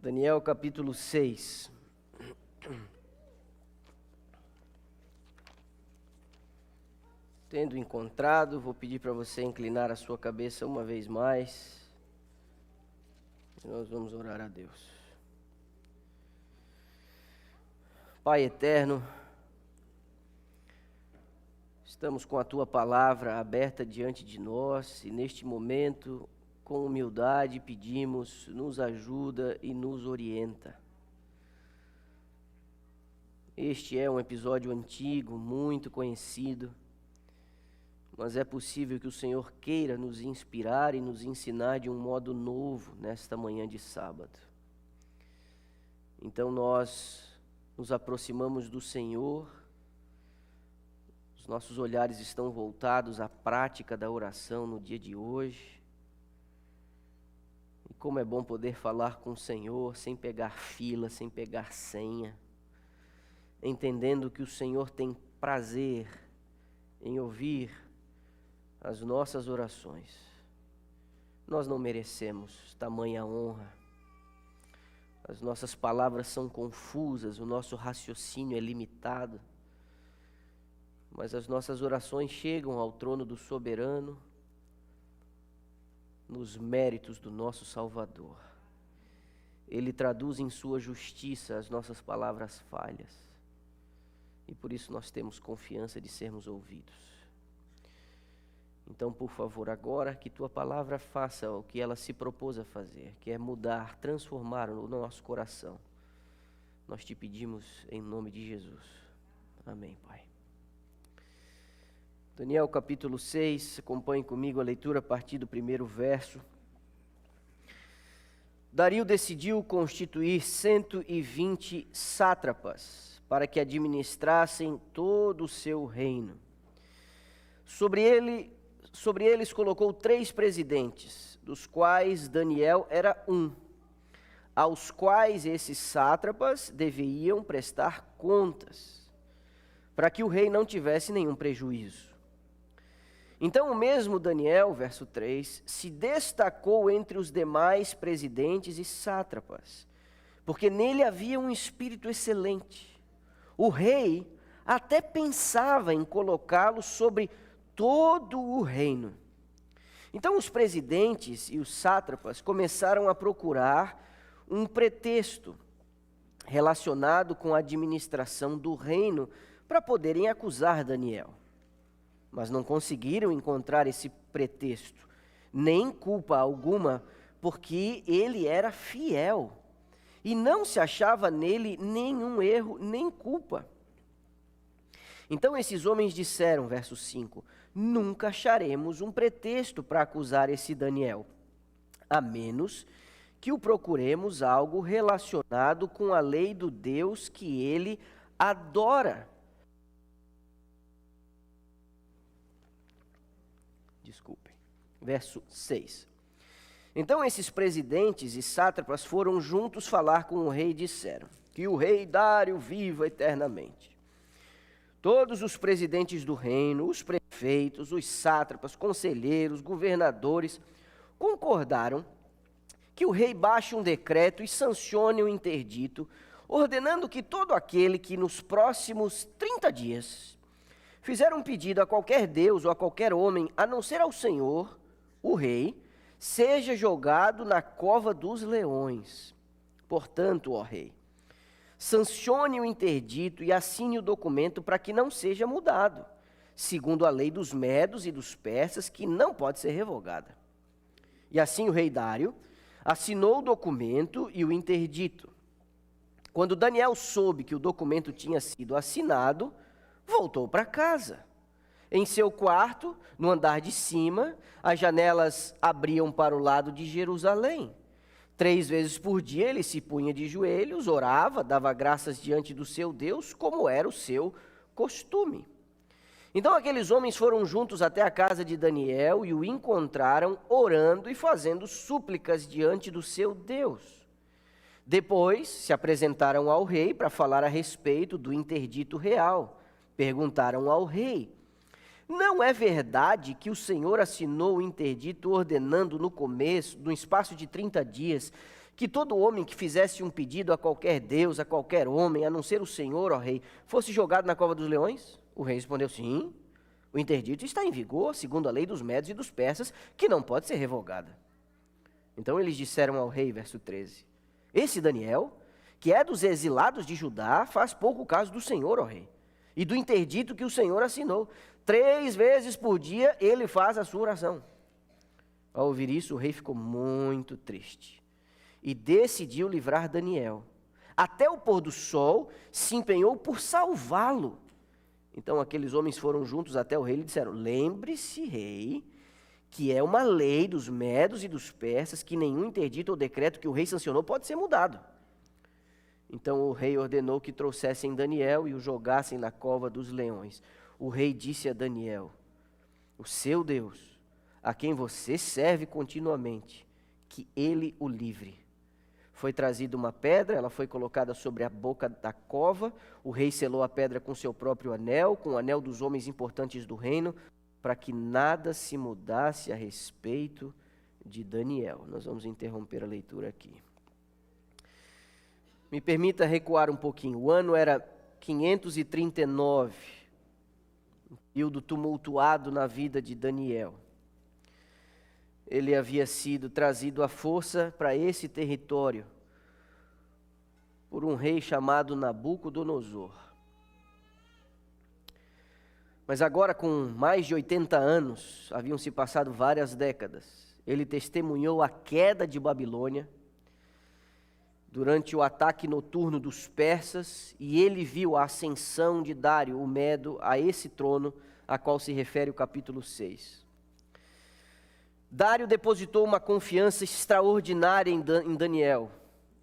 Daniel capítulo 6. Tendo encontrado, vou pedir para você inclinar a sua cabeça uma vez mais. E nós vamos orar a Deus. Pai eterno, estamos com a Tua palavra aberta diante de nós e neste momento, com humildade, pedimos, nos ajuda e nos orienta. Este é um episódio antigo, muito conhecido, mas é possível que o Senhor queira nos inspirar e nos ensinar de um modo novo nesta manhã de sábado. Então nós nos aproximamos do Senhor, os nossos olhares estão voltados à prática da oração no dia de hoje. E como é bom poder falar com o Senhor sem pegar fila, sem pegar senha, entendendo que o Senhor tem prazer em ouvir as nossas orações. Nós não merecemos tamanha honra. As nossas palavras são confusas, o nosso raciocínio é limitado. Mas as nossas orações chegam ao trono do soberano, nos méritos do nosso Salvador. Ele traduz em sua justiça as nossas palavras falhas. E por isso nós temos confiança de sermos ouvidos. Então, por favor, agora que Tua palavra faça o que ela se propôs a fazer, que é mudar, transformar o nosso coração. Nós te pedimos em nome de Jesus. Amém, Pai. Daniel capítulo 6, acompanhe comigo a leitura a partir do primeiro verso. Dario decidiu constituir 120 sátrapas para que administrassem todo o seu reino. Sobre eles colocou 3 presidentes, dos quais Daniel era um, aos quais esses sátrapas deveriam prestar contas, para que o rei não tivesse nenhum prejuízo. Então o mesmo Daniel, verso 3, se destacou entre os demais presidentes e sátrapas, porque nele havia um espírito excelente. O rei até pensava em colocá-lo sobre todo o reino. Então os presidentes e os sátrapas começaram a procurar um pretexto relacionado com a administração do reino para poderem acusar Daniel. Mas não conseguiram encontrar esse pretexto, nem culpa alguma, porque ele era fiel e não se achava nele nenhum erro, nem culpa. Então esses homens disseram, verso 5, nunca acharemos um pretexto para acusar esse Daniel, a menos que o procuremos algo relacionado com a lei do Deus que ele adora. Desculpem. Verso 6. Então esses presidentes e sátrapas foram juntos falar com o rei e disseram, que o rei Dário viva eternamente. Todos os presidentes do reino, os prefeitos, os sátrapas, conselheiros, governadores, concordaram que o rei baixe um decreto e sancione o interdito, ordenando que todo aquele que nos próximos 30 dias fizer um pedido a qualquer deus ou a qualquer homem, a não ser ao Senhor, o rei, seja jogado na cova dos leões. Portanto, ó rei, sancione o interdito e assine o documento para que não seja mudado, segundo a lei dos medos e dos persas, que não pode ser revogada. E assim o rei Dário assinou o documento e o interdito. Quando Daniel soube que o documento tinha sido assinado, voltou para casa. Em seu quarto, no andar de cima, as janelas abriam para o lado de Jerusalém. 3 vezes por dia ele se punha de joelhos, orava, dava graças diante do seu Deus, como era o seu costume. Então aqueles homens foram juntos até a casa de Daniel e o encontraram orando e fazendo súplicas diante do seu Deus. Depois se apresentaram ao rei para falar a respeito do interdito real. Perguntaram ao rei, não é verdade que o Senhor assinou o interdito ordenando no espaço de 30 dias, que todo homem que fizesse um pedido a qualquer deus, a qualquer homem, a não ser o Senhor, ó rei, fosse jogado na cova dos leões? O rei respondeu, sim. O interdito está em vigor, segundo a lei dos medos e dos persas, que não pode ser revogada. Então eles disseram ao rei, verso 13, esse Daniel, que é dos exilados de Judá, faz pouco caso do Senhor, ó rei, e do interdito que o Senhor assinou. 3 vezes por dia ele faz a sua oração. Ao ouvir isso, o rei ficou muito triste e decidiu livrar Daniel. Até o pôr do sol, se empenhou por salvá-lo. Então aqueles homens foram juntos até o rei e lhe disseram, lembre-se, rei, que é uma lei dos medos e dos persas que nenhum interdito ou decreto que o rei sancionou pode ser mudado. Então o rei ordenou que trouxessem Daniel e o jogassem na cova dos leões. O rei disse a Daniel, o seu Deus, a quem você serve continuamente, que ele o livre. Foi trazida uma pedra, ela foi colocada sobre a boca da cova, o rei selou a pedra com seu próprio anel, com o anel dos homens importantes do reino, para que nada se mudasse a respeito de Daniel. Nós vamos interromper a leitura aqui. Me permita recuar um pouquinho. O ano era 539, um período tumultuado na vida de Daniel. Ele havia sido trazido à força para esse território por um rei chamado Nabucodonosor. Mas agora, com mais de 80 anos, haviam se passado várias décadas, ele testemunhou a queda de Babilônia durante o ataque noturno dos persas, e ele viu a ascensão de Dário, o Medo, a esse trono, a qual se refere o capítulo 6. Dário depositou uma confiança extraordinária em Daniel.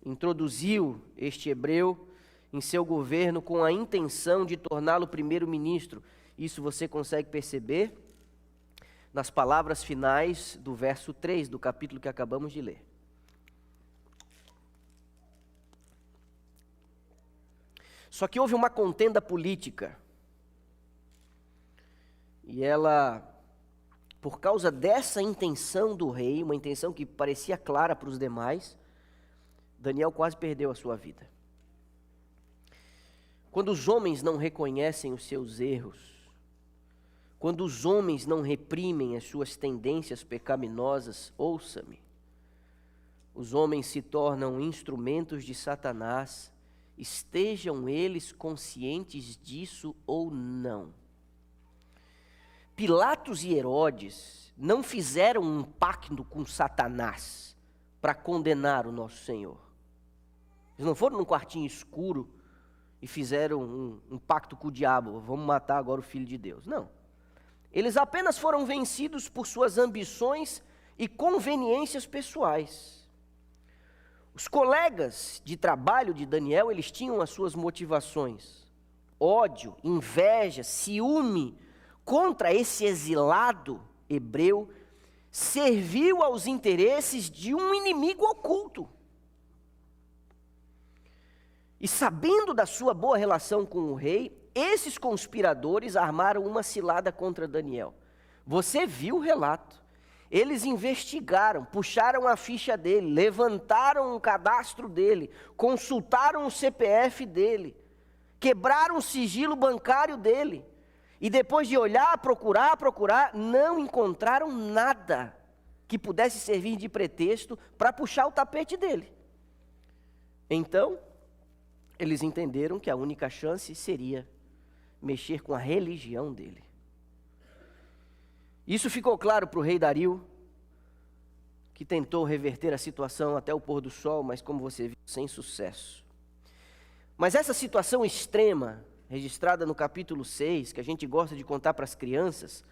Introduziu este hebreu em seu governo com a intenção de torná-lo primeiro-ministro. Isso você consegue perceber nas palavras finais do verso 3 do capítulo que acabamos de ler. Só que houve uma contenda política. E ela, por causa dessa intenção do rei, uma intenção que parecia clara para os demais, Daniel quase perdeu a sua vida. Quando os homens não reconhecem os seus erros, quando os homens não reprimem as suas tendências pecaminosas, ouça-me, os homens se tornam instrumentos de Satanás, estejam eles conscientes disso ou não. Pilatos e Herodes não fizeram um pacto com Satanás para condenar o nosso Senhor. Eles não foram num quartinho escuro e fizeram um pacto com o diabo, vamos matar agora o Filho de Deus. Não. Eles apenas foram vencidos por suas ambições e conveniências pessoais. Os colegas de trabalho de Daniel, eles tinham as suas motivações. Ódio, inveja, ciúme contra esse exilado hebreu serviu aos interesses de um inimigo oculto. E sabendo da sua boa relação com o rei, esses conspiradores armaram uma cilada contra Daniel. Você viu o relato. Eles investigaram, puxaram a ficha dele, levantaram o cadastro dele, consultaram o CPF dele, quebraram o sigilo bancário dele. E depois de olhar, procurar, não encontraram nada que pudesse servir de pretexto para puxar o tapete dele. Então, eles entenderam que a única chance seria mexer com a religião dele. Isso ficou claro para o rei Dario, que tentou reverter a situação até o pôr do sol, mas como você viu, sem sucesso. Mas essa situação extrema, registrada no capítulo 6, que a gente gosta de contar para as crianças,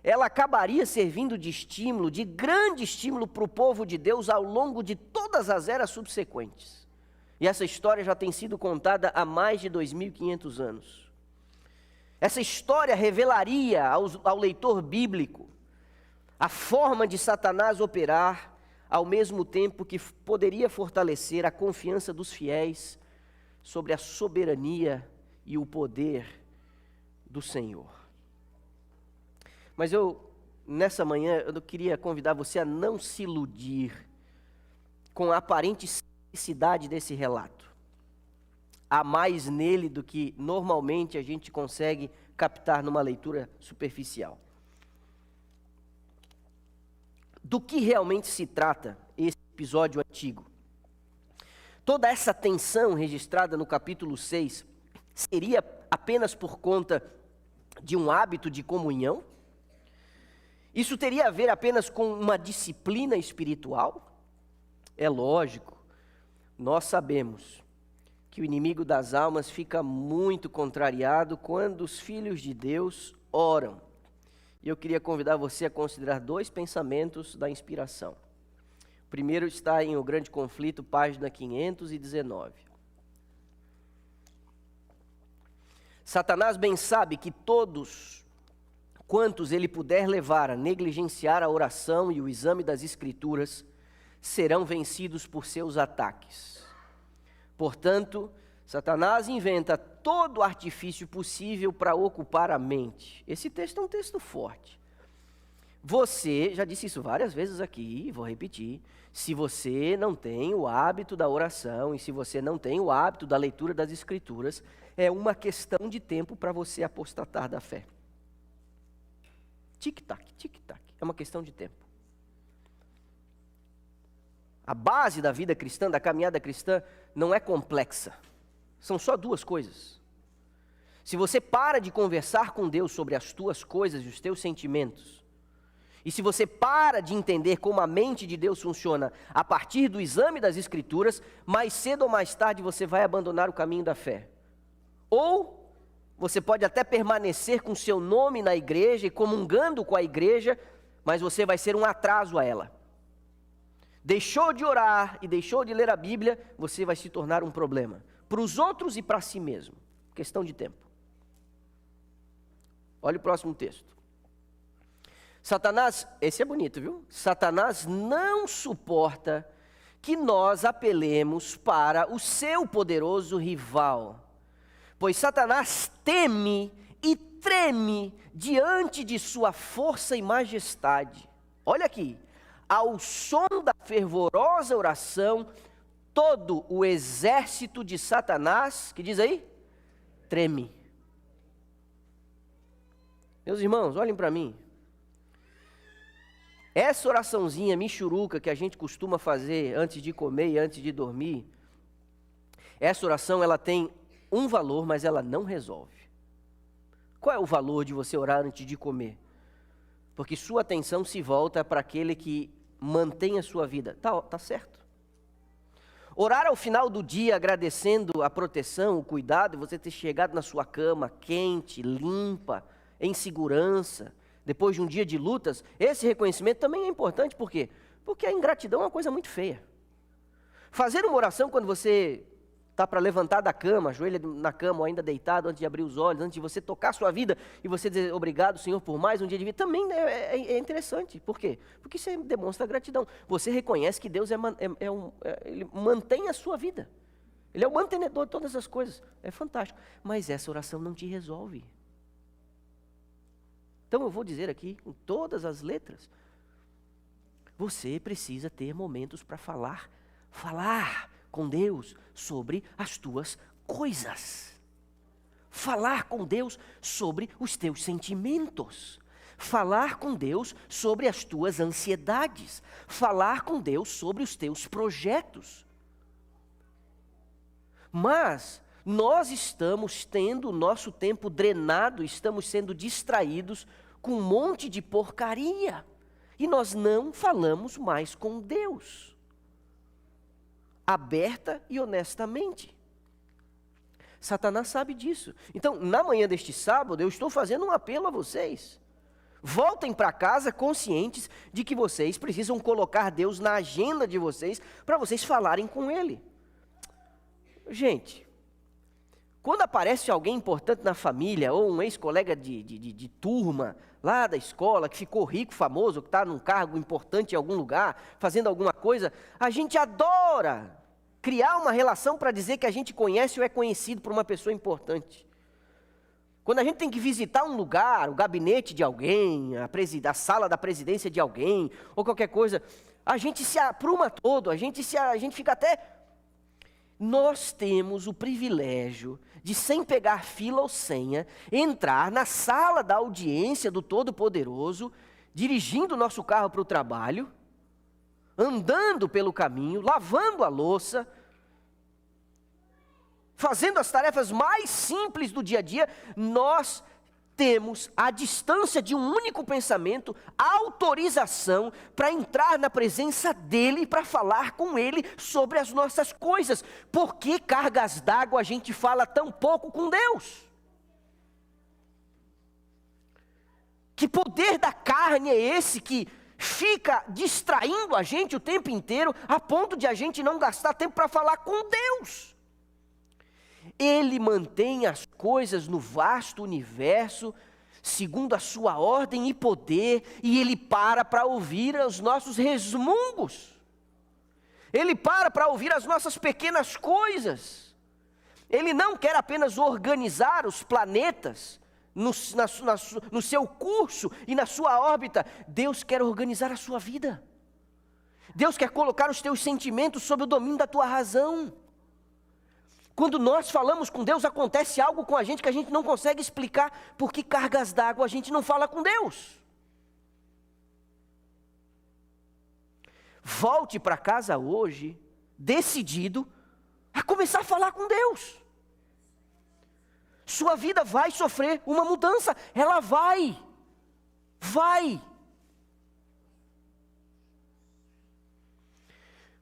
ela acabaria servindo de estímulo, de grande estímulo para o povo de Deus ao longo de todas as eras subsequentes. E essa história já tem sido contada há mais de 2.500 anos. Essa história revelaria ao leitor bíblico a forma de Satanás operar, ao mesmo tempo que poderia fortalecer a confiança dos fiéis sobre a soberania e o poder do Senhor. Mas nessa manhã, eu queria convidar você a não se iludir com a aparente simplicidade desse relato. Há mais nele do que normalmente a gente consegue captar numa leitura superficial. Do que realmente se trata esse episódio antigo? Toda essa tensão registrada no capítulo 6 seria apenas por conta de um hábito de comunhão? Isso teria a ver apenas com uma disciplina espiritual? É lógico, nós sabemos que o inimigo das almas fica muito contrariado quando os filhos de Deus oram. E eu queria convidar você a considerar 2 pensamentos da inspiração. O primeiro está em O Grande Conflito, página 519. Satanás bem sabe que todos quantos ele puder levar a negligenciar a oração e o exame das Escrituras serão vencidos por seus ataques. Portanto, Satanás inventa todo o artifício possível para ocupar a mente. Esse texto é um texto forte. Você, já disse isso várias vezes aqui, vou repetir, se você não tem o hábito da oração e se você não tem o hábito da leitura das Escrituras, é uma questão de tempo para você apostatar da fé. Tic-tac, tic-tac, é uma questão de tempo. A base da vida cristã, da caminhada cristã, não é complexa. São só 2 coisas. Se você para de conversar com Deus sobre as tuas coisas e os teus sentimentos, e se você para de entender como a mente de Deus funciona a partir do exame das Escrituras, mais cedo ou mais tarde você vai abandonar o caminho da fé. Ou você pode até permanecer com seu nome na igreja e comungando com a igreja, mas você vai ser um atraso a ela. Deixou de orar e deixou de ler a Bíblia, você vai se tornar um problema. Para os outros e para si mesmo. Questão de tempo. Olha o próximo texto. Satanás, esse é bonito, viu? Satanás não suporta que nós apelemos para o seu poderoso rival. Pois Satanás teme e treme diante de sua força e majestade. Olha aqui. Ao som da fervorosa oração, todo o exército de Satanás, que diz aí? Treme. Meus irmãos, olhem para mim. Essa oraçãozinha michuruca que a gente costuma fazer antes de comer e antes de dormir, essa oração ela tem um valor, mas ela não resolve. Qual é o valor de você orar antes de comer? Porque sua atenção se volta para aquele que mantém a sua vida. Tá certo. Orar ao final do dia agradecendo a proteção, o cuidado, você ter chegado na sua cama quente, limpa, em segurança, depois de um dia de lutas, esse reconhecimento também é importante. Por quê? Porque a ingratidão é uma coisa muito feia. Fazer uma oração quando você está para levantar da cama, ajoelha na cama ou ainda deitado, antes de abrir os olhos, antes de você tocar a sua vida e você dizer obrigado, Senhor, por mais um dia de vida, também é interessante. Por quê? Porque isso demonstra gratidão. Você reconhece que Deus Ele mantém a sua vida. Ele é o mantenedor de todas as coisas. É fantástico. Mas essa oração não te resolve. Então eu vou dizer aqui, com todas as letras, você precisa ter momentos para falar com Deus sobre as tuas coisas. Falar com Deus sobre os teus sentimentos. Falar com Deus sobre as tuas ansiedades. Falar com Deus sobre os teus projetos. Mas nós estamos tendo o nosso tempo drenado, estamos sendo distraídos com um monte de porcaria. E nós não falamos mais com Deus, aberta e honestamente. Satanás sabe disso. Então, na manhã deste sábado, eu estou fazendo um apelo a vocês. Voltem para casa conscientes de que vocês precisam colocar Deus na agenda de vocês, para vocês falarem com Ele. Gente, quando aparece alguém importante na família, ou um ex-colega de turma, lá da escola, que ficou rico, famoso, que está num cargo importante em algum lugar, fazendo alguma coisa, a gente adora criar uma relação para dizer que a gente conhece ou é conhecido por uma pessoa importante. Quando a gente tem que visitar um lugar, o gabinete de alguém, a sala da presidência de alguém, ou qualquer coisa, a gente se apruma todo, a gente fica até... Nós temos o privilégio de, sem pegar fila ou senha, entrar na sala da audiência do Todo-Poderoso, dirigindo o nosso carro para o trabalho, andando pelo caminho, lavando a louça, fazendo as tarefas mais simples do dia a dia. Nós temos, à distância de um único pensamento, autorização para entrar na presença dEle, para falar com Ele sobre as nossas coisas. Por que cargas d'água a gente fala tão pouco com Deus? Que poder da carne é esse que fica distraindo a gente o tempo inteiro, a ponto de a gente não gastar tempo para falar com Deus? Ele mantém as coisas no vasto universo, segundo a sua ordem e poder, e Ele para ouvir os nossos resmungos. Ele para ouvir as nossas pequenas coisas. Ele não quer apenas organizar os planetas no seu curso e na sua órbita. Deus quer organizar a sua vida. Deus quer colocar os teus sentimentos sob o domínio da tua razão. Quando nós falamos com Deus, acontece algo com a gente que a gente não consegue explicar. Por que cargas d'água a gente não fala com Deus? Volte para casa hoje, decidido a começar a falar com Deus. Sua vida vai sofrer uma mudança, ela vai.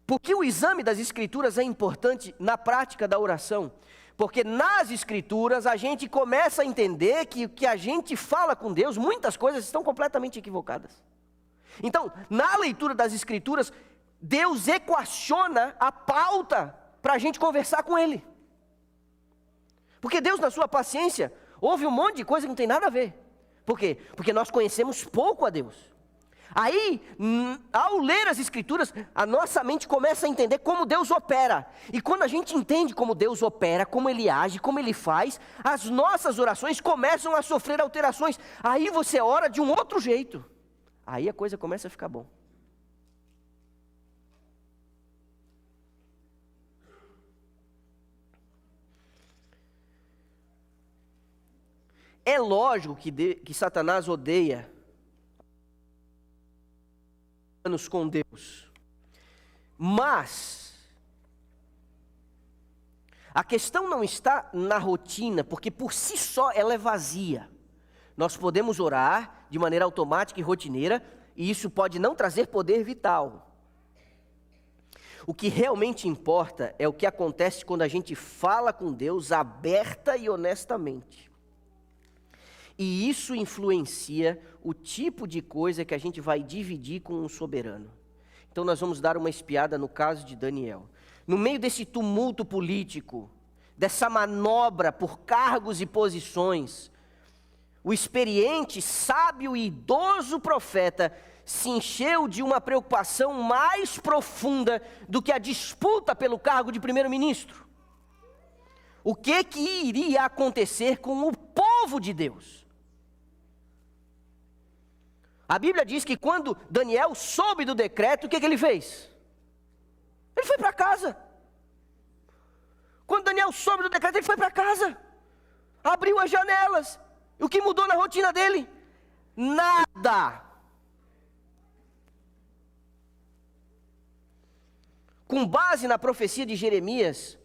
Por que o exame das Escrituras é importante na prática da oração? Porque nas Escrituras a gente começa a entender que o que a gente fala com Deus, muitas coisas estão completamente equivocadas. Então, na leitura das Escrituras, Deus equaciona a pauta para a gente conversar com Ele. Porque Deus, na sua paciência, ouve um monte de coisa que não tem nada a ver. Por quê? Porque nós conhecemos pouco a Deus. Aí, ao ler as Escrituras, a nossa mente começa a entender como Deus opera. E quando a gente entende como Deus opera, como Ele age, como Ele faz, as nossas orações começam a sofrer alterações. Aí você ora de um outro jeito. Aí a coisa começa a ficar bom. É lógico que Satanás odeia com Deus, mas a questão não está na rotina, porque por si só ela é vazia. Nós podemos orar de maneira automática e rotineira, e isso pode não trazer poder vital. O que realmente importa é o que acontece quando a gente fala com Deus aberta e honestamente. E isso influencia o tipo de coisa que a gente vai dividir com o soberano. Então nós vamos dar uma espiada no caso de Daniel. No meio desse tumulto político, dessa manobra por cargos e posições, o experiente, sábio e idoso profeta se encheu de uma preocupação mais profunda do que a disputa pelo cargo de primeiro-ministro. O que iria acontecer com o povo de Deus? A Bíblia diz que quando Daniel soube do decreto, o que ele fez? Ele foi para casa. Quando Daniel soube do decreto, ele foi para casa. Abriu as janelas. O que mudou na rotina dele? Nada. Com base na profecia de Jeremias,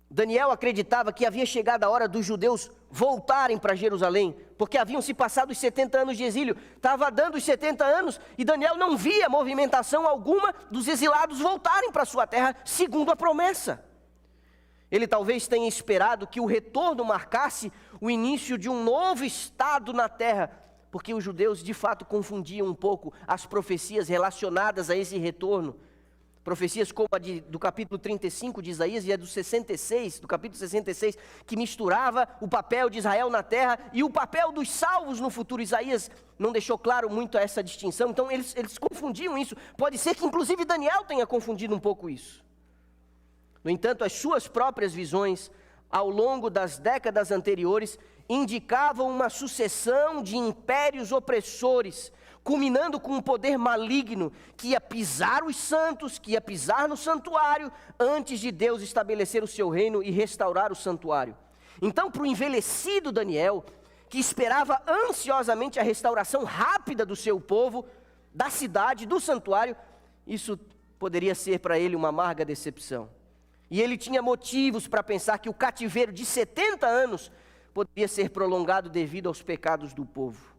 Daniel acreditava que havia chegado a hora dos judeus voltarem para Jerusalém, porque haviam se passado os 70 anos de exílio, estava dando os 70 anos, e Daniel não via movimentação alguma dos exilados voltarem para sua terra, segundo a promessa. Ele talvez tenha esperado que o retorno marcasse o início de um novo estado na terra, porque os judeus de fato confundiam um pouco as profecias relacionadas a esse retorno. Profecias como a do capítulo 35 de Isaías e a do capítulo 66, que misturava o papel de Israel na terra e o papel dos salvos no futuro. Isaías não deixou claro muito essa distinção, então eles confundiam isso. Pode ser que inclusive Daniel tenha confundido um pouco isso. No entanto, as suas próprias visões, ao longo das décadas anteriores, indicavam uma sucessão de impérios opressores, culminando com um poder maligno que ia pisar os santos, que ia pisar no santuário, antes de Deus estabelecer o seu reino e restaurar o santuário. Então, para o envelhecido Daniel, que esperava ansiosamente a restauração rápida do seu povo, da cidade, do santuário, isso poderia ser para ele uma amarga decepção. E ele tinha motivos para pensar que o cativeiro de 70 anos poderia ser prolongado devido aos pecados do povo.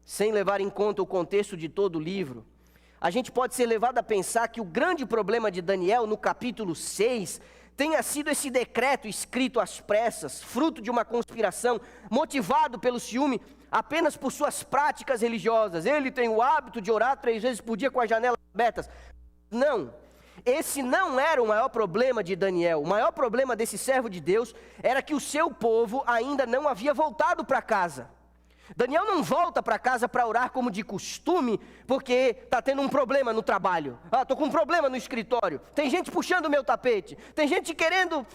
Sem levar em conta o contexto de todo o livro, a gente pode ser levado a pensar que o grande problema de Daniel, no capítulo 6, tenha sido esse decreto escrito às pressas, fruto de uma conspiração, motivado pelo ciúme apenas por suas práticas religiosas. Ele tem o hábito de orar 3 vezes por dia com as janelas abertas. Não. Esse não era o maior problema de Daniel. O maior problema desse servo de Deus era que o seu povo ainda não havia voltado para casa. Daniel não volta para casa para orar como de costume, porque está tendo um problema no trabalho. Estou com um problema no escritório. Tem gente puxando o meu tapete. Tem gente querendo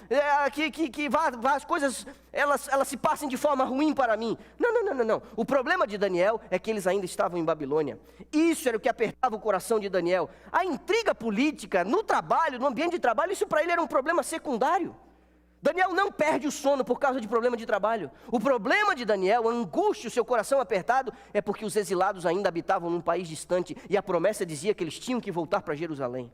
que as coisas elas se passem de forma ruim para mim. Não. O problema de Daniel é que eles ainda estavam em Babilônia. Isso era o que apertava o coração de Daniel. A intriga política no trabalho, no ambiente de trabalho, isso para ele era um problema secundário. Daniel não perde o sono por causa de problema de trabalho. O problema de Daniel, a angústia, o seu coração apertado, é porque os exilados ainda habitavam num país distante e a promessa dizia que eles tinham que voltar para Jerusalém.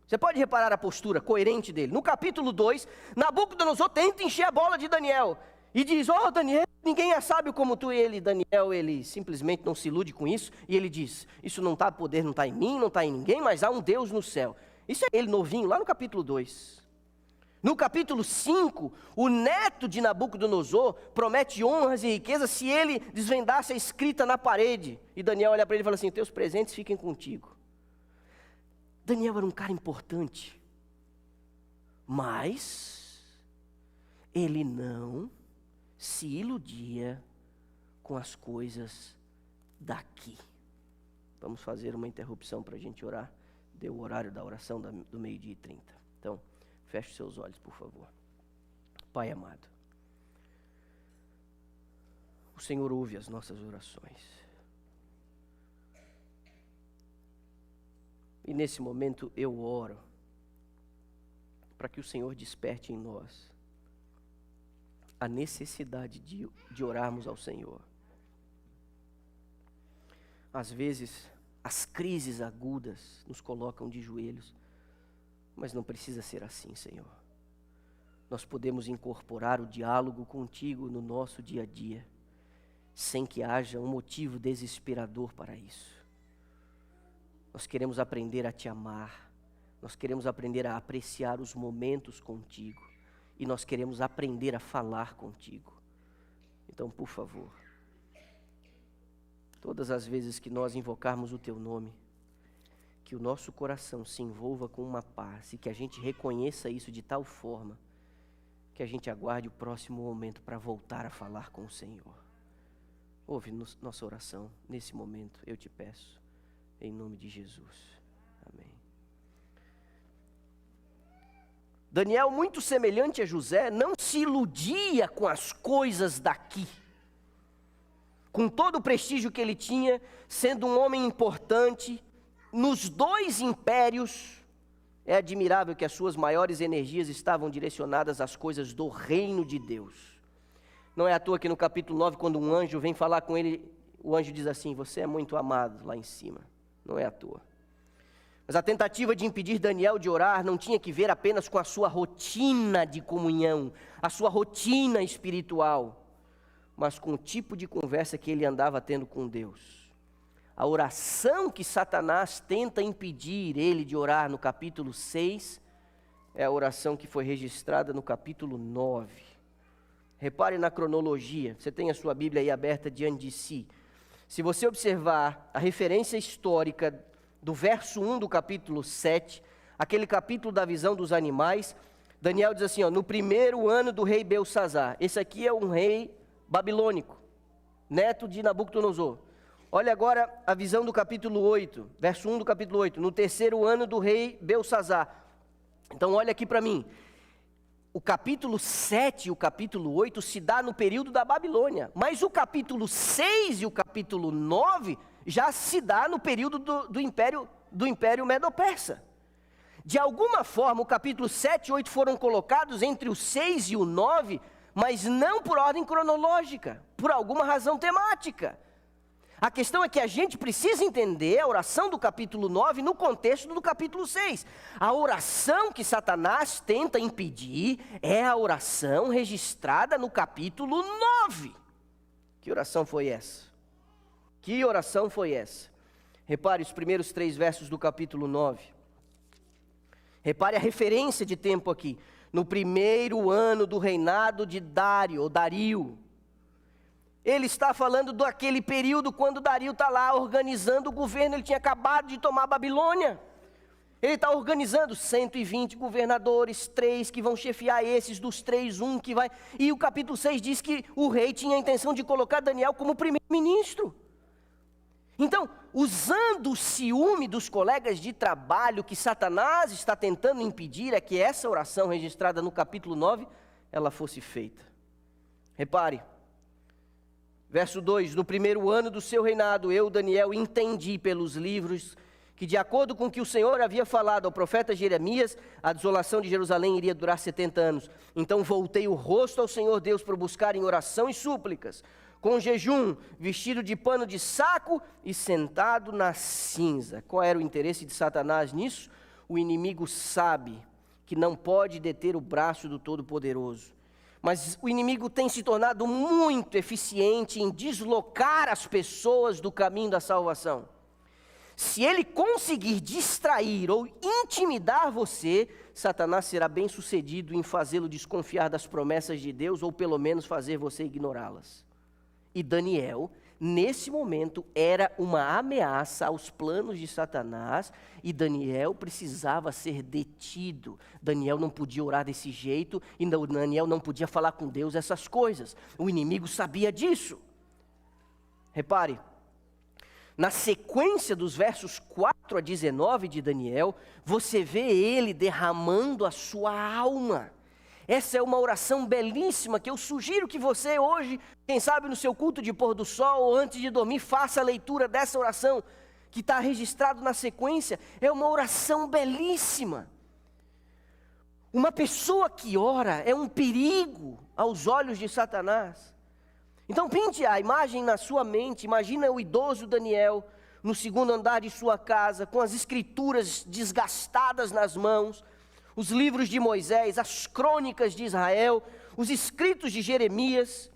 Você pode reparar a postura coerente dele. No capítulo 2, Nabucodonosor tenta encher a bola de Daniel e diz: Daniel, ninguém é sábio como tu. E ele, Daniel, ele simplesmente não se ilude com isso e ele diz: isso não está, poder não está em mim, não está em ninguém, mas há um Deus no céu. Isso é ele novinho, lá no capítulo 2. No capítulo 5, o neto de Nabucodonosor promete honras e riquezas se ele desvendasse a escrita na parede. E Daniel olha para ele e fala assim: teus presentes fiquem contigo. Daniel era um cara importante, mas ele não se iludia com as coisas daqui. Vamos fazer uma interrupção para a gente orar. Deu o horário da oração do 12h30. Então, feche seus olhos, por favor. Pai amado, o Senhor ouve as nossas orações. E nesse momento eu oro para que o Senhor desperte em nós a necessidade de orarmos ao Senhor. Às vezes, as crises agudas nos colocam de joelhos, mas não precisa ser assim, Senhor. Nós podemos incorporar o diálogo contigo no nosso dia a dia, sem que haja um motivo desesperador para isso. Nós queremos aprender a te amar, nós queremos aprender a apreciar os momentos contigo, e nós queremos aprender a falar contigo. Então, por favor, todas as vezes que nós invocarmos o teu nome, que o nosso coração se envolva com uma paz e que a gente reconheça isso de tal forma que a gente aguarde o próximo momento para voltar a falar com o Senhor. Ouve nossa oração nesse momento, eu te peço, em nome de Jesus. Amém. Daniel, muito semelhante a José, não se iludia com as coisas daqui. Com todo o prestígio que ele tinha, sendo um homem importante, nos 2 impérios, é admirável que as suas maiores energias estavam direcionadas às coisas do reino de Deus. Não é à toa que no capítulo 9, quando um anjo vem falar com ele, o anjo diz assim: você é muito amado lá em cima. Não é à toa. Mas a tentativa de impedir Daniel de orar não tinha que ver apenas com a sua rotina de comunhão, a sua rotina espiritual, mas com o tipo de conversa que ele andava tendo com Deus. A oração que Satanás tenta impedir ele de orar no capítulo 6 é a oração que foi registrada no capítulo 9. Repare na cronologia, você tem a sua Bíblia aí aberta diante de si. Se você observar a referência histórica do verso 1 do capítulo 7, aquele capítulo da visão dos animais, Daniel diz assim, no primeiro ano do rei Belsazar. Esse aqui é um rei babilônico, neto de Nabucodonosor. Olha agora a visão do capítulo 8, verso 1 do capítulo 8, no terceiro ano do rei Belsazar. Então olha aqui para mim, o capítulo 7 e o capítulo 8 se dá no período da Babilônia, mas o capítulo 6 e o capítulo 9 já se dá no período do Império Medo-Persa. De alguma forma, o capítulo 7 e 8 foram colocados entre o 6 e o 9, mas não por ordem cronológica, por alguma razão temática. A questão é que a gente precisa entender a oração do capítulo 9 no contexto do capítulo 6. A oração que Satanás tenta impedir é a oração registrada no capítulo 9. Que oração foi essa? Que oração foi essa? Repare os primeiros 3 versos do capítulo 9. Repare a referência de tempo aqui. No primeiro ano do reinado de Dário, ou Dario. Ele está falando daquele período quando Dario está lá organizando o governo. Ele tinha acabado de tomar a Babilônia. Ele está organizando 120 governadores, 3 que vão chefiar esses, dos 3, 1 que vai... E o capítulo 6 diz que o rei tinha a intenção de colocar Daniel como primeiro-ministro. Então, usando o ciúme dos colegas de trabalho que Satanás está tentando impedir, é que essa oração registrada no capítulo 9, ela fosse feita. Repare. Verso 2, no primeiro ano do seu reinado, eu, Daniel, entendi pelos livros que, de acordo com o que o Senhor havia falado ao profeta Jeremias, a desolação de Jerusalém iria durar 70 anos. Então voltei o rosto ao Senhor Deus para buscar em oração e súplicas, com jejum, vestido de pano de saco e sentado na cinza. Qual era o interesse de Satanás nisso? O inimigo sabe que não pode deter o braço do Todo-Poderoso. Mas o inimigo tem se tornado muito eficiente em deslocar as pessoas do caminho da salvação. Se ele conseguir distrair ou intimidar você, Satanás será bem sucedido em fazê-lo desconfiar das promessas de Deus, ou pelo menos fazer você ignorá-las. E Daniel, nesse momento, era uma ameaça aos planos de Satanás, e Daniel precisava ser detido. Daniel não podia orar desse jeito, e Daniel não podia falar com Deus essas coisas. O inimigo sabia disso. Repare, na sequência dos versos 4 a 19 de Daniel, você vê ele derramando a sua alma. Essa é uma oração belíssima que eu sugiro que você hoje, quem sabe no seu culto de pôr do sol ou antes de dormir, faça a leitura dessa oração que está registrado na sequência. É uma oração belíssima. Uma pessoa que ora é um perigo aos olhos de Satanás. Então pinte a imagem na sua mente, imagina o idoso Daniel no segundo andar de sua casa, com as escrituras desgastadas nas mãos, os livros de Moisés, as crônicas de Israel, os escritos de Jeremias,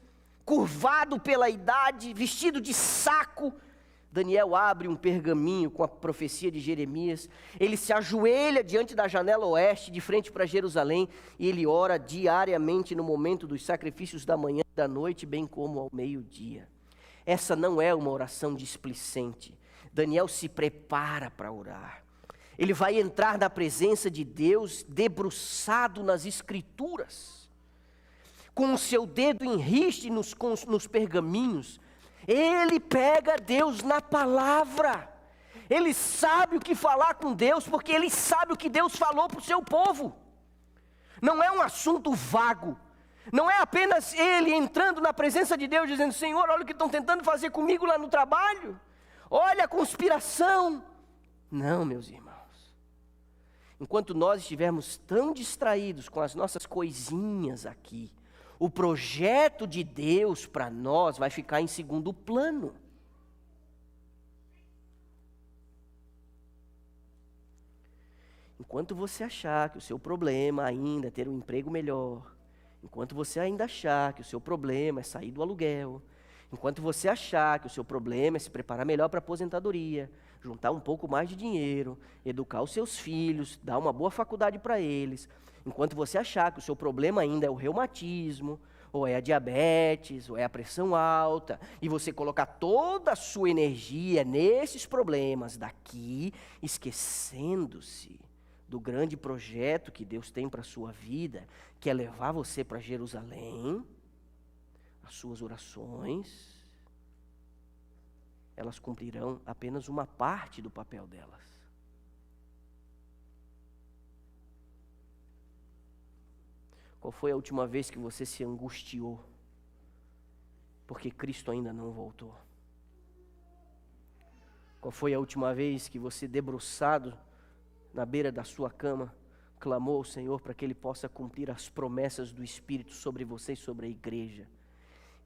curvado pela idade, vestido de saco. Daniel abre um pergaminho com a profecia de Jeremias, ele se ajoelha diante da janela oeste, de frente para Jerusalém, e ele ora diariamente no momento dos sacrifícios da manhã e da noite, bem como ao meio-dia. Essa não é uma oração displicente. Daniel se prepara para orar. Ele vai entrar na presença de Deus debruçado nas escrituras, com o seu dedo em riste nos pergaminhos. Ele pega Deus na palavra. Ele sabe o que falar com Deus, porque ele sabe o que Deus falou para o seu povo. Não é um assunto vago. Não é apenas ele entrando na presença de Deus dizendo: Senhor, olha o que estão tentando fazer comigo lá no trabalho. Olha a conspiração. Não, meus irmãos. Enquanto nós estivermos tão distraídos com as nossas coisinhas aqui, o projeto de Deus para nós vai ficar em segundo plano. Enquanto você achar que o seu problema ainda é ter um emprego melhor, enquanto você ainda achar que o seu problema é sair do aluguel, enquanto você achar que o seu problema é se preparar melhor para a aposentadoria, juntar um pouco mais de dinheiro, educar os seus filhos, dar uma boa faculdade para eles, enquanto você achar que o seu problema ainda é o reumatismo, ou é a diabetes, ou é a pressão alta, e você colocar toda a sua energia nesses problemas daqui, esquecendo-se do grande projeto que Deus tem para a sua vida, que é levar você para Jerusalém, as suas orações, elas cumprirão apenas uma parte do papel delas. Qual foi a última vez que você se angustiou? Porque Cristo ainda não voltou. Qual foi a última vez que você, debruçado na beira da sua cama, clamou ao Senhor para que Ele possa cumprir as promessas do Espírito sobre você e sobre a igreja?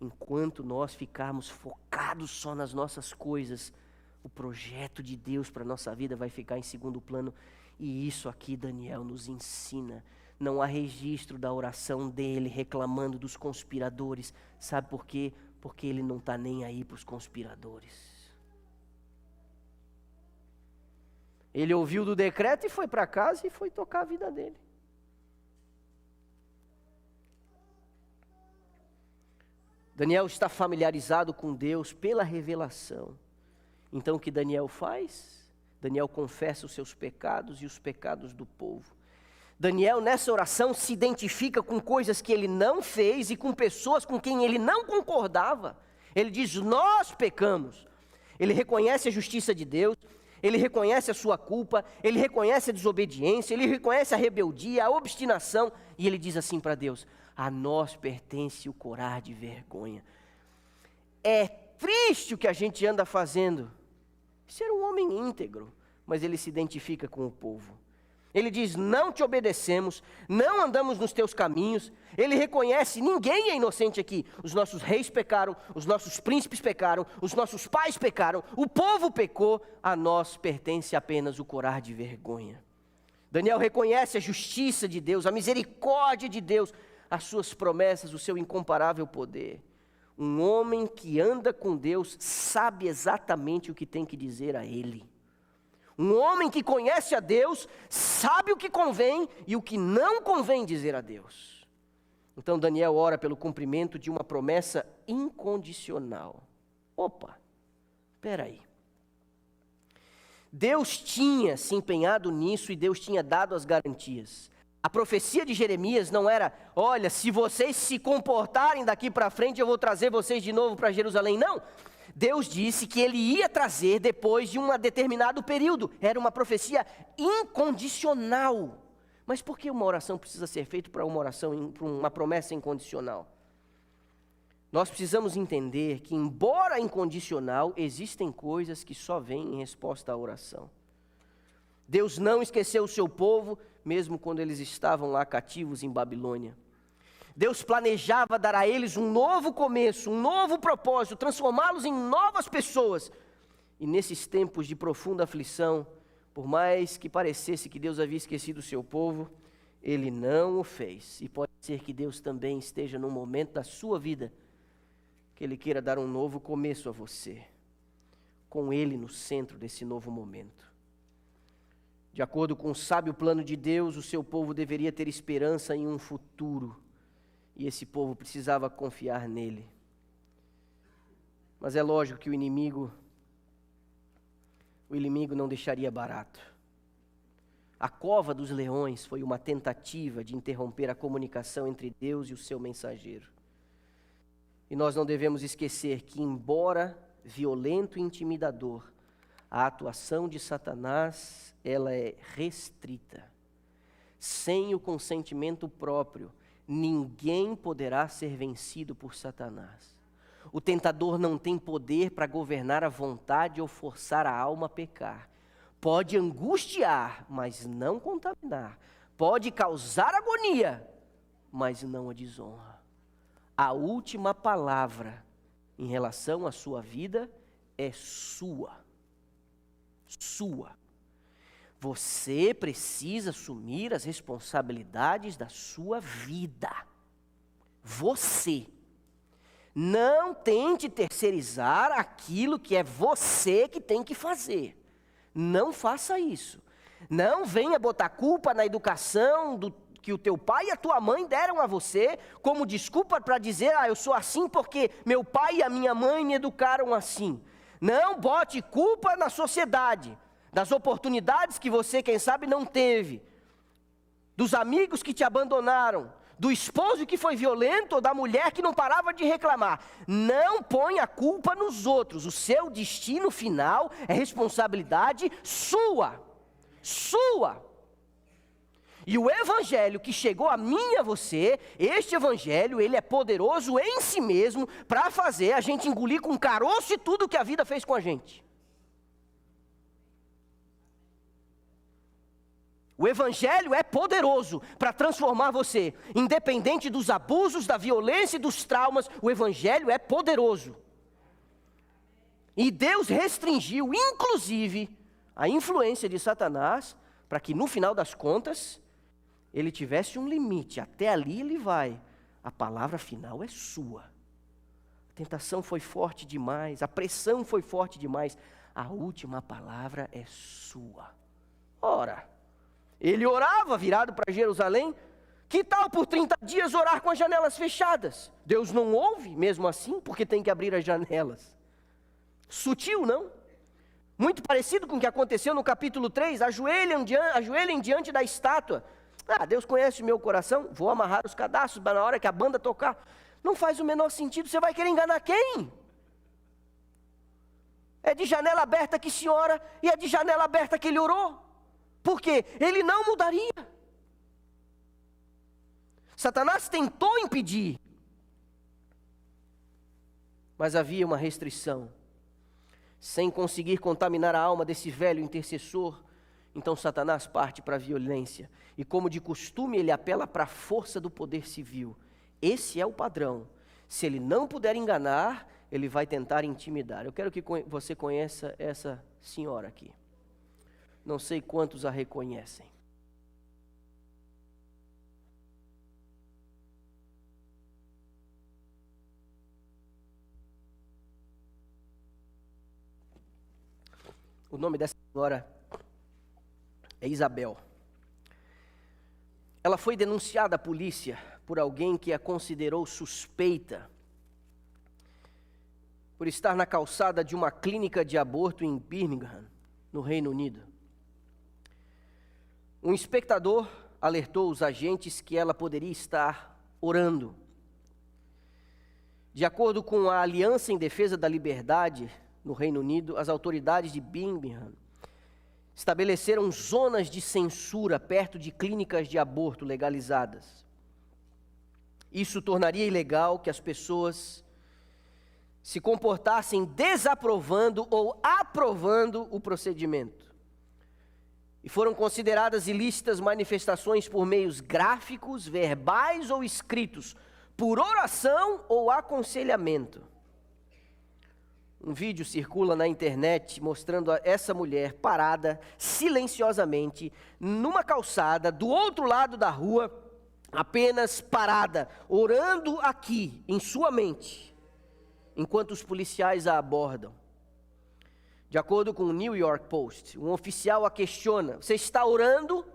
Enquanto nós ficarmos focados só nas nossas coisas, o projeto de Deus para a nossa vida vai ficar em segundo plano. E isso aqui Daniel nos ensina. Não há registro da oração dele reclamando dos conspiradores. Sabe por quê? Porque ele não está nem aí para os conspiradores. Ele ouviu do decreto e foi para casa e foi tocar a vida dele. Daniel está familiarizado com Deus pela revelação. Então o que Daniel faz? Daniel confessa os seus pecados e os pecados do povo. Daniel nessa oração se identifica com coisas que ele não fez e com pessoas com quem ele não concordava. Ele diz: nós pecamos. Ele reconhece a justiça de Deus. Ele reconhece a sua culpa, ele reconhece a desobediência, ele reconhece a rebeldia, a obstinação, e ele diz assim para Deus: a nós pertence o corar de vergonha. É triste o que a gente anda fazendo. Ser um homem íntegro, mas ele se identifica com o povo. Ele diz: não te obedecemos, não andamos nos teus caminhos. Ele reconhece, ninguém é inocente aqui. Os nossos reis pecaram, os nossos príncipes pecaram, os nossos pais pecaram, o povo pecou, a nós pertence apenas o corar de vergonha. Daniel reconhece a justiça de Deus, a misericórdia de Deus, as suas promessas, o seu incomparável poder. Um homem que anda com Deus sabe exatamente o que tem que dizer a Ele. Um homem que conhece a Deus sabe o que convém e o que não convém dizer a Deus. Então Daniel ora pelo cumprimento de uma promessa incondicional. Opa, espera aí. Deus tinha se empenhado nisso e Deus tinha dado as garantias. A profecia de Jeremias não era: olha, se vocês se comportarem daqui para frente, eu vou trazer vocês de novo para Jerusalém. Não. Deus disse que Ele ia trazer depois de um determinado período. Era uma profecia incondicional. Mas por que uma oração precisa ser feita para uma promessa incondicional? Nós precisamos entender que, embora incondicional, existem coisas que só vêm em resposta à oração. Deus não esqueceu o seu povo, mesmo quando eles estavam lá cativos em Babilônia. Deus planejava dar a eles um novo começo, um novo propósito, transformá-los em novas pessoas. E nesses tempos de profunda aflição, por mais que parecesse que Deus havia esquecido o seu povo, Ele não o fez. E pode ser que Deus também esteja num momento da sua vida que Ele queira dar um novo começo a você, com Ele no centro desse novo momento. De acordo com o sábio plano de Deus, o seu povo deveria ter esperança em um futuro. E esse povo precisava confiar nele. Mas é lógico que o inimigo não deixaria barato. A cova dos leões foi uma tentativa de interromper a comunicação entre Deus e o seu mensageiro. E nós não devemos esquecer que, embora violento e intimidador, a atuação de Satanás, ela é restrita. Sem o consentimento próprio, ninguém poderá ser vencido por Satanás. O tentador não tem poder para governar a vontade ou forçar a alma a pecar. Pode angustiar, mas não contaminar. Pode causar agonia, mas não a desonra. A última palavra em relação à sua vida é sua. Sua. Você precisa assumir as responsabilidades da sua vida. Você. Não tente terceirizar aquilo que é você que tem que fazer. Não faça isso. Não venha botar culpa na educação que o teu pai e a tua mãe deram a você como desculpa para dizer: eu sou assim porque meu pai e a minha mãe me educaram assim. Não bote culpa na sociedade, das oportunidades que você, quem sabe, não teve, dos amigos que te abandonaram, do esposo que foi violento ou da mulher que não parava de reclamar. Não ponha a culpa nos outros. O seu destino final é responsabilidade sua. Sua. E o evangelho que chegou a mim e a você, este evangelho, ele é poderoso em si mesmo para fazer a gente engolir com caroço e tudo que a vida fez com a gente. O evangelho é poderoso para transformar você, independente dos abusos, da violência e dos traumas, o evangelho é poderoso. E Deus restringiu, inclusive, a influência de Satanás, para que no final das contas, ele tivesse um limite, até ali ele vai, a palavra final é sua. A tentação foi forte demais, a pressão foi forte demais, a última palavra é sua. Ora, ele orava virado para Jerusalém, que tal por 30 dias orar com as janelas fechadas? Deus não ouve mesmo assim, porque tem que abrir as janelas. Sutil, não? Muito parecido com o que aconteceu no capítulo 3, ajoelhem diante da estátua. Deus conhece o meu coração, vou amarrar os cadastros na hora que a banda tocar. Não faz o menor sentido, você vai querer enganar quem? É de janela aberta que se ora e é de janela aberta que ele orou. Por quê? Ele não mudaria. Satanás tentou impedir, mas havia uma restrição. Sem conseguir contaminar a alma desse velho intercessor, então Satanás parte para a violência. E como de costume, ele apela para a força do poder civil. Esse é o padrão. Se ele não puder enganar, ele vai tentar intimidar. Eu quero que você conheça essa senhora aqui. Não sei quantos a reconhecem. O nome dessa senhora é Isabel. Ela foi denunciada à polícia por alguém que a considerou suspeita por estar na calçada de uma clínica de aborto em Birmingham, no Reino Unido. Um espectador alertou os agentes que ela poderia estar orando. De acordo com a Aliança em Defesa da Liberdade no Reino Unido, as autoridades de Birmingham estabeleceram zonas de censura perto de clínicas de aborto legalizadas. Isso tornaria ilegal que as pessoas se comportassem desaprovando ou aprovando o procedimento. E foram consideradas ilícitas manifestações por meios gráficos, verbais ou escritos, por oração ou aconselhamento. Um vídeo circula na internet mostrando essa mulher parada silenciosamente numa calçada do outro lado da rua, apenas parada, orando aqui em sua mente, enquanto os policiais a abordam. De acordo com o New York Post, um oficial a questiona: você está orando?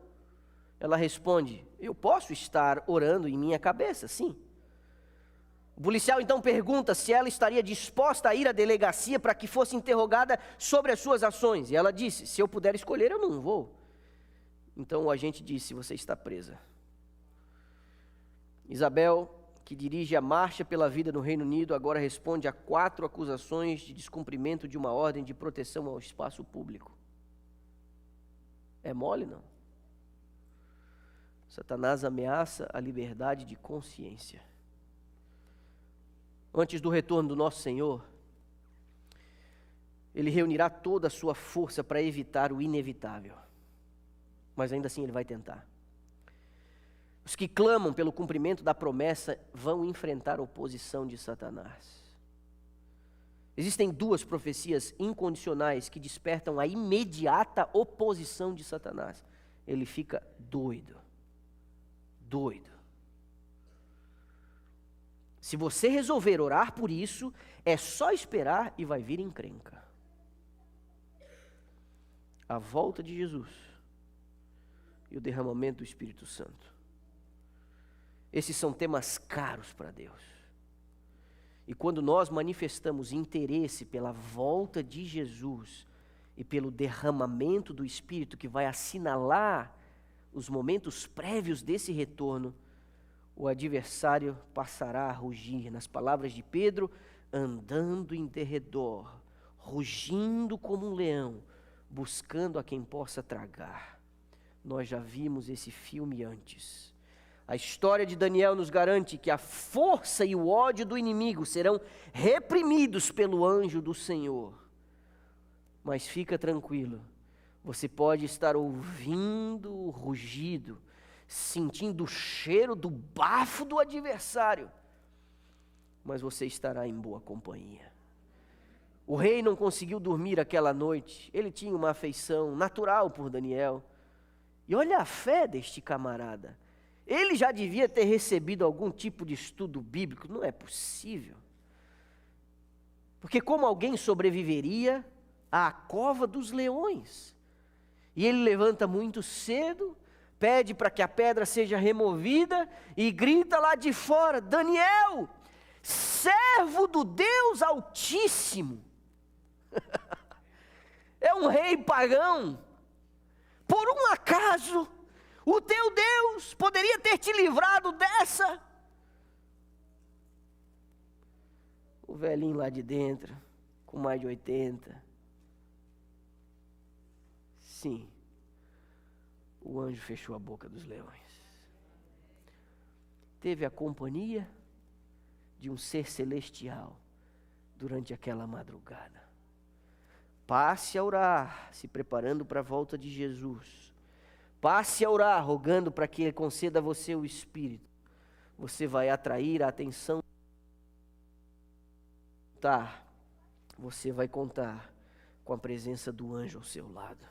Ela responde: eu posso estar orando em minha cabeça, sim. O policial então pergunta se ela estaria disposta a ir à delegacia para que fosse interrogada sobre as suas ações. E ela disse: se eu puder escolher, eu não vou. Então o agente disse: você está presa. Isabel, que dirige a Marcha pela Vida no Reino Unido, agora responde a 4 acusações de descumprimento de uma ordem de proteção ao espaço público. É mole, não? Satanás ameaça a liberdade de consciência. Antes do retorno do nosso Senhor, Ele reunirá toda a sua força para evitar o inevitável. Mas ainda assim Ele vai tentar. Os que clamam pelo cumprimento da promessa vão enfrentar a oposição de Satanás. Existem 2 profecias incondicionais que despertam a imediata oposição de Satanás. Ele fica doido. Se você resolver orar por isso, é só esperar e vai vir encrenca. A volta de Jesus e o derramamento do Espírito Santo. Esses são temas caros para Deus. E quando nós manifestamos interesse pela volta de Jesus e pelo derramamento do Espírito que vai assinalar os momentos prévios desse retorno, o adversário passará a rugir, nas palavras de Pedro, andando em derredor, rugindo como um leão, buscando a quem possa tragar. Nós já vimos esse filme antes. A história de Daniel nos garante que a força e o ódio do inimigo serão reprimidos pelo anjo do Senhor. Mas fica tranquilo, você pode estar ouvindo o rugido, sentindo o cheiro do bafo do adversário, mas você estará em boa companhia. O rei não conseguiu dormir aquela noite, ele tinha uma afeição natural por Daniel. E olha a fé deste camarada. Ele já devia ter recebido algum tipo de estudo bíblico, não é possível. Porque como alguém sobreviveria à cova dos leões? E ele levanta muito cedo, pede para que a pedra seja removida e grita lá de fora: Daniel, servo do Deus Altíssimo. É um rei pagão. Por um acaso, o teu Deus poderia ter te livrado dessa? O velhinho lá de dentro, com mais de 80. Sim, o anjo fechou a boca dos leões. Teve a companhia de um ser celestial durante aquela madrugada. Passe a orar, se preparando para a volta de Jesus. Passe a orar, rogando para que Ele conceda a você o Espírito. Você vai atrair a atenção. Você vai contar com a presença do anjo ao seu lado.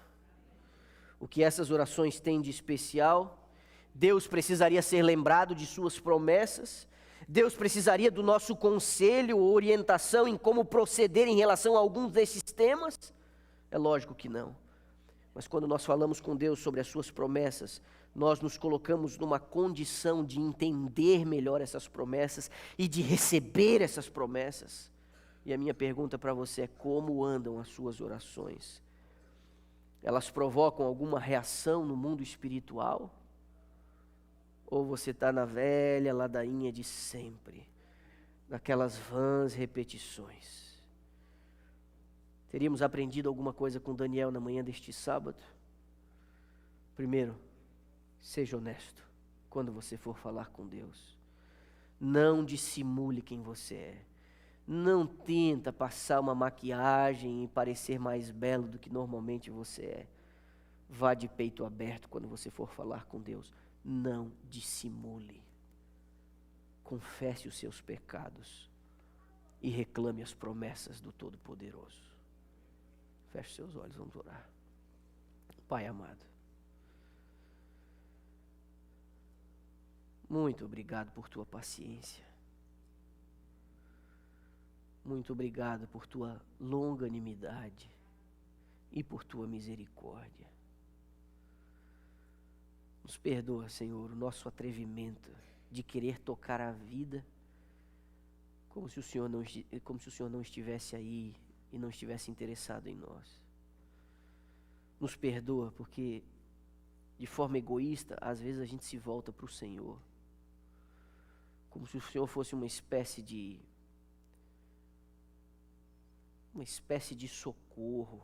O que essas orações têm de especial? Deus precisaria ser lembrado de suas promessas. Deus precisaria do nosso conselho ou orientação em como proceder em relação a alguns desses temas? É lógico que não. Mas quando nós falamos com Deus sobre as suas promessas, nós nos colocamos numa condição de entender melhor essas promessas e de receber essas promessas. E a minha pergunta para você é: como andam as suas orações? Elas provocam alguma reação no mundo espiritual? Ou você está na velha ladainha de sempre, naquelas vãs repetições? Teríamos aprendido alguma coisa com Daniel na manhã deste sábado? Primeiro, seja honesto quando você for falar com Deus. Não dissimule quem você é. Não tenta passar uma maquiagem e parecer mais belo do que normalmente você é. Vá de peito aberto quando você for falar com Deus. Não dissimule. Confesse os seus pecados e reclame as promessas do Todo-Poderoso. Feche seus olhos, vamos orar. Pai amado, muito obrigado por tua paciência. Muito obrigado por tua longanimidade e por tua misericórdia. Nos perdoa, Senhor, o nosso atrevimento de querer tocar a vida como se o Senhor não estivesse aí e não estivesse interessado em nós. Nos perdoa porque, de forma egoísta, às vezes a gente se volta para o Senhor, como se o Senhor fosse uma espécie de socorro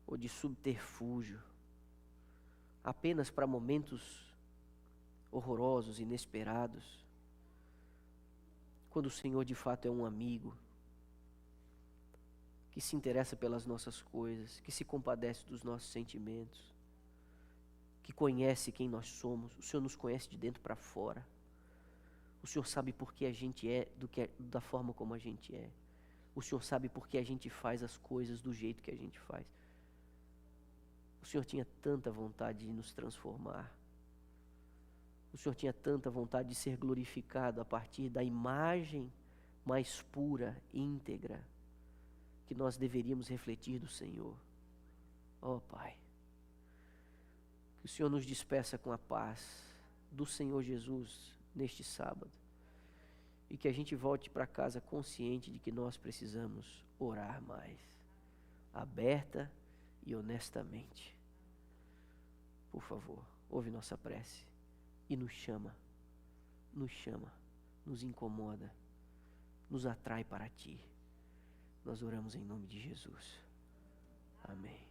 ou de subterfúgio, apenas para momentos horrorosos, inesperados, quando o Senhor de fato é um amigo, que se interessa pelas nossas coisas, que se compadece dos nossos sentimentos, que conhece quem nós somos. O Senhor nos conhece de dentro para fora. O Senhor sabe por que a gente é da forma como a gente é. O Senhor sabe por que a gente faz as coisas do jeito que a gente faz. O Senhor tinha tanta vontade de nos transformar. O Senhor tinha tanta vontade de ser glorificado a partir da imagem mais pura, íntegra, que nós deveríamos refletir do Senhor. Ó Pai, que o Senhor nos despeça com a paz do Senhor Jesus neste sábado. E que a gente volte para casa consciente de que nós precisamos orar mais, aberta e honestamente. Por favor, ouve nossa prece e nos chama, nos incomoda, nos atrai para Ti. Nós oramos em nome de Jesus. Amém.